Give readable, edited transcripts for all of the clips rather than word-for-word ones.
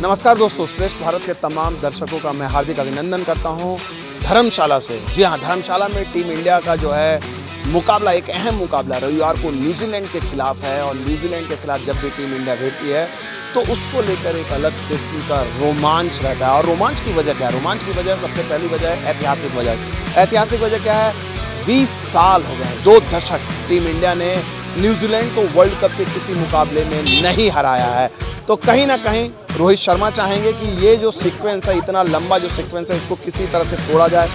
नमस्कार दोस्तों, श्रेष्ठ भारत के तमाम दर्शकों का मैं हार्दिक अभिनंदन करता हूं धर्मशाला से। जी हां, धर्मशाला में टीम इंडिया का जो है मुकाबला, एक अहम मुकाबला रविवार को न्यूजीलैंड के खिलाफ है। और न्यूजीलैंड के खिलाफ जब भी टीम इंडिया भिड़ती है तो उसको लेकर एक अलग किस्म का रोमांच रहता है। और रोमांच की वजह क्या है? रोमांच की वजह, सबसे पहली वजह है ऐतिहासिक वजह। ऐतिहासिक वजह क्या है? 20 साल हो गए, 2 दशक टीम इंडिया ने न्यूजीलैंड को वर्ल्ड कप के किसी मुकाबले में नहीं हराया है। तो कहीं ना कहीं रोहित शर्मा चाहेंगे कि ये जो सीक्वेंस है, इतना लंबा जो सीक्वेंस है, इसको किसी तरह से तोड़ा जाए।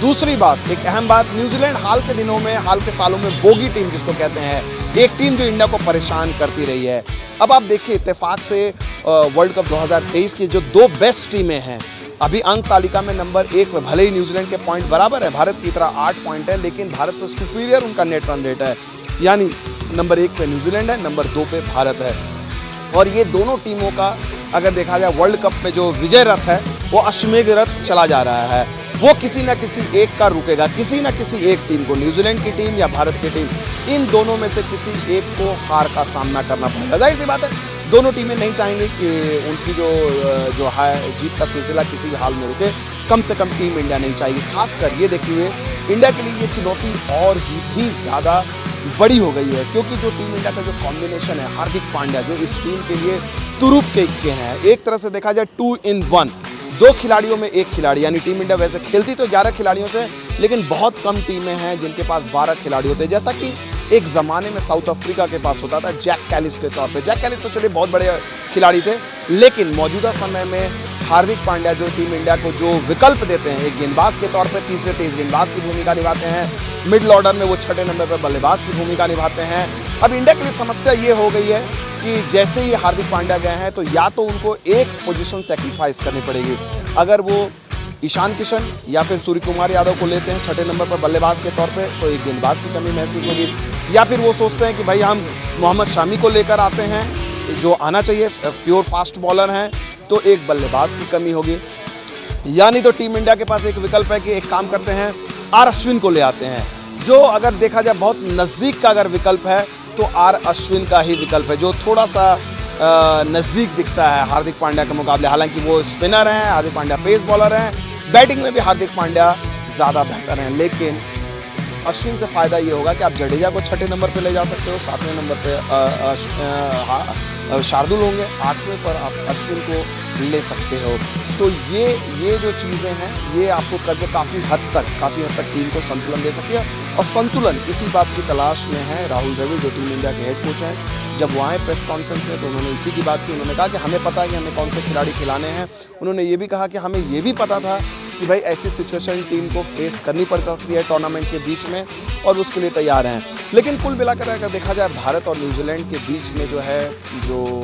दूसरी बात, एक अहम बात, न्यूजीलैंड हाल के दिनों में, हाल के सालों में बोगी टीम जिसको कहते हैं, एक टीम जो इंडिया को परेशान करती रही है। अब आप देखिए, इत्तेफाक से वर्ल्ड कप 2023 की जो 2 बेस्ट टीमें हैं, अभी अंक तालिका में नंबर 1 पे, भले ही न्यूजीलैंड के पॉइंट बराबर है, भारत की तरह 8 पॉइंट है, लेकिन भारत से सुपीरियर उनका नेट रन रेट है। यानी नंबर 1 पे न्यूजीलैंड है, नंबर 2 पे भारत है। और ये दोनों टीमों का अगर देखा जाए वर्ल्ड कप में जो विजय रथ है, वो अश्वमेध रथ चला जा रहा है। वो किसी ना किसी एक का रुकेगा, किसी ना किसी एक टीम को, न्यूजीलैंड की टीम या भारत की टीम, इन दोनों में से किसी एक को हार का सामना करना पड़ेगा। जाहिर सी बात है, दोनों टीमें नहीं चाहेंगी कि उनकी जो है जीत का सिलसिला किसी भी हाल में रुके। कम से कम टीम इंडिया नहीं चाहेगी। खासकर ये देखिए हुए इंडिया के लिए ये चुनौती और भी ज़्यादा बड़ी हो गई है, क्योंकि जो टीम इंडिया का जो कॉम्बिनेशन है, हार्दिक पांड्या जो इस टीम के लिए तुरुप के इक्के हैं, एक तरह से देखा जाए 2 in 1, 2 खिलाड़ियों में 1 खिलाड़ी। यानी टीम इंडिया वैसे खेलती तो 11 खिलाड़ियों से, लेकिन बहुत कम टीमें हैं जिनके पास 12 खिलाड़ी होते हैं। जैसा कि एक ज़माने में साउथ अफ्रीका के पास होता था जैक कैलिस के तौर पे। जैक कैलिस तो चलिए बहुत बड़े खिलाड़ी थे, लेकिन मौजूदा समय में हार्दिक पांड्या जो टीम इंडिया को जो विकल्प देते हैं, एक गेंदबाज के तौर पे तीसरे तेज गेंदबाज की भूमिका निभाते हैं, मिडिल ऑर्डर में वो 6ठे नंबर पर बल्लेबाज की भूमिका निभाते हैं। अब इंडिया के लिए समस्या ये हो गई है कि जैसे ही हार्दिक पांड्या गए हैं, तो या तो उनको एक पोजीशन सेक्रीफाइस करनी पड़ेगी। अगर वो ईशान किशन या फिर सूर्य कुमार यादव को लेते हैं 6ठे नंबर पर बल्लेबाज के तौर पे, तो एक गेंदबाज की कमी महसूस होगी। या फिर वो सोचते हैं कि भाई हम मोहम्मद शामी को लेकर आते हैं, जो आना चाहिए, प्योर फास्ट बॉलर हैं, तो एक बल्लेबाज की कमी होगी। यानी तो टीम इंडिया के पास एक विकल्प है कि एक काम करते हैं, आर अश्विन को ले आते हैं, जो अगर देखा जाए बहुत नज़दीक का अगर विकल्प है तो आर अश्विन का ही विकल्प है, जो थोड़ा सा नज़दीक दिखता है हार्दिक पांड्या के मुकाबले। हालांकि वो स्पिनर हैं, हार्दिक पांड्या पेस बॉलर हैं, बैटिंग में भी हार्दिक पांड्या ज़्यादा बेहतर हैं। लेकिन अश्विन से फ़ायदा ये होगा कि आप जडेजा को 6ठे नंबर पे ले जा सकते हो, 7वें नंबर पे शार्दुल होंगे, 8वें पर आप अश्विन को ले सकते हो। तो ये जो चीज़ें हैं, ये आपको करके काफ़ी हद तक टीम को संतुलन दे सकती है। और संतुलन इसी बात की तलाश में है राहुल द्रविड़, जो टीम इंडिया के हेड कोच हैं। जब वो आए प्रेस कॉन्फ्रेंस में तो उन्होंने इसी की बात की। उन्होंने कहा कि हमें पता है कि हमें कौन से खिलाड़ी खिलाने हैं। उन्होंने ये भी कहा कि हमें ये भी पता था कि भाई ऐसी सिचुएशन टीम को फेस करनी पड़ सकती है टूर्नामेंट के बीच में, और उसके लिए तैयार हैं। लेकिन कुल मिलाकर अगर देखा जाए, भारत और न्यूजीलैंड के बीच में जो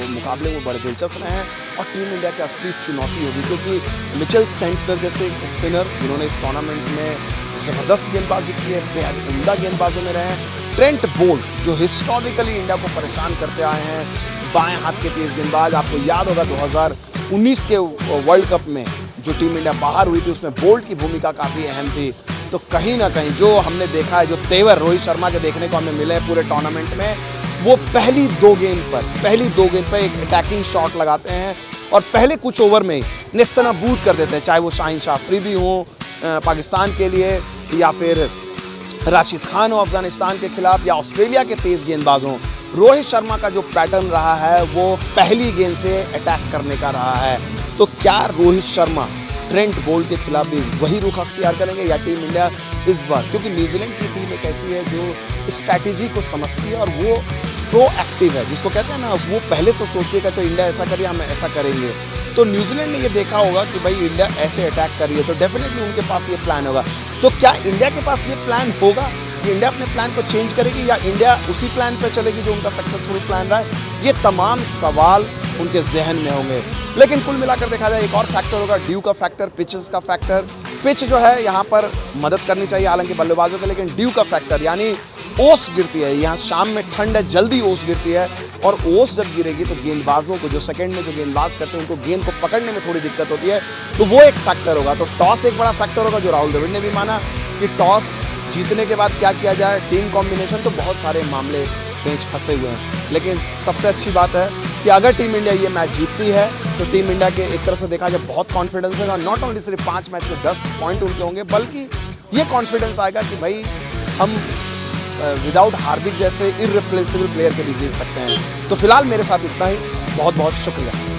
मुकाबले वो बड़े दिलचस्प रहे हैं। और टीम इंडिया की असली चुनौती होगी, क्योंकि मिचेल सेंटनर जैसे स्पिनर जिन्होंने इस टूर्नामेंट में ज़बरदस्त गेंदबाजी की है, बेहद उम्दा गेंदबाजों में रहे हैं। ट्रेंट बोल्ट जो हिस्टोरिकली इंडिया को परेशान करते आए हैं, बाएं हाथ के तेज गेंदबाज। आपको याद होगा 2019 के वर्ल्ड कप में जो टीम इंडिया बाहर हुई थी, उसमें बोल्ट की भूमिका काफ़ी अहम थी। तो कहीं ना कहीं जो हमने देखा है, जो तेवर रोहित शर्मा के देखने को हमें मिले हैं पूरे टूर्नामेंट में, वो पहली दो गेंद पर एक अटैकिंग शॉट लगाते हैं और पहले कुछ ओवर में ही नेस्तनाबूद कर देते हैं। चाहे वो शाहीन शाह अफरीदी हो पाकिस्तान के लिए, या फिर राशिद खान हो अफगानिस्तान के खिलाफ, या ऑस्ट्रेलिया के तेज़ गेंदबाज हों। रोहित शर्मा का जो पैटर्न रहा है वो पहली गेंद से अटैक करने का रहा है। तो क्या रोहित शर्मा ट्रेंट बोल्ट के खिलाफ भी वही रुख अख्तियार करेंगे, या टीम इंडिया इस बार, क्योंकि न्यूजीलैंड की टीम एक ऐसी है जो स्ट्रैटेजी को समझती है और वो प्रोएक्टिव है, जिसको कहते हैं ना, वो पहले से सोचती है कि अच्छा इंडिया ऐसा करिए, हम ऐसा करेंगे। तो न्यूजीलैंड ने ये देखा होगा कि भाई इंडिया ऐसे अटैक कर रही है, तो डेफिनेटली उनके पास ये प्लान होगा। तो क्या इंडिया के पास ये प्लान होगा कि इंडिया अपने प्लान को चेंज करेगी, या इंडिया उसी प्लान पर चलेगी जो उनका सक्सेसफुल प्लान रहा है? ये तमाम सवाल उनके जहन में होंगे। लेकिन कुल मिलाकर देखा जाए, एक और फैक्टर होगा ड्यू का फैक्टर, पिचेस का फैक्टर। पिच जो है यहाँ पर मदद करनी चाहिए हालांकि बल्लेबाजों के, लेकिन ड्यू का फैक्टर यानी ओस गिरती है। यहाँ शाम में ठंड है, जल्दी ओस गिरती है, और ओस जब गिरेगी तो गेंदबाजों को, जो सेकंड में जो गेंदबाज करते हैं, उनको गेंद को पकड़ने में थोड़ी दिक्कत होती है। तो वो एक फैक्टर होगा। तो टॉस एक बड़ा फैक्टर होगा, जो राहुल द्रविड़ ने भी माना कि टॉस जीतने के बाद क्या किया जाए, टीम कॉम्बिनेशन। तो बहुत सारे मामले पेच फंसे हुए हैं, लेकिन सबसे अच्छी बात है कि अगर टीम इंडिया ये मैच जीतती है तो टीम इंडिया के एक तरह से देखा जाए बहुत कॉन्फिडेंस होगा। नॉट ओनली सिर्फ 5 मैच में 10 पॉइंट उनके होंगे, बल्कि ये कॉन्फिडेंस आएगा कि भाई हम विदाउट हार्दिक जैसे इररिप्लेसेबल प्लेयर के भी जीत सकते हैं। तो फिलहाल मेरे साथ इतना ही। बहुत बहुत शुक्रिया।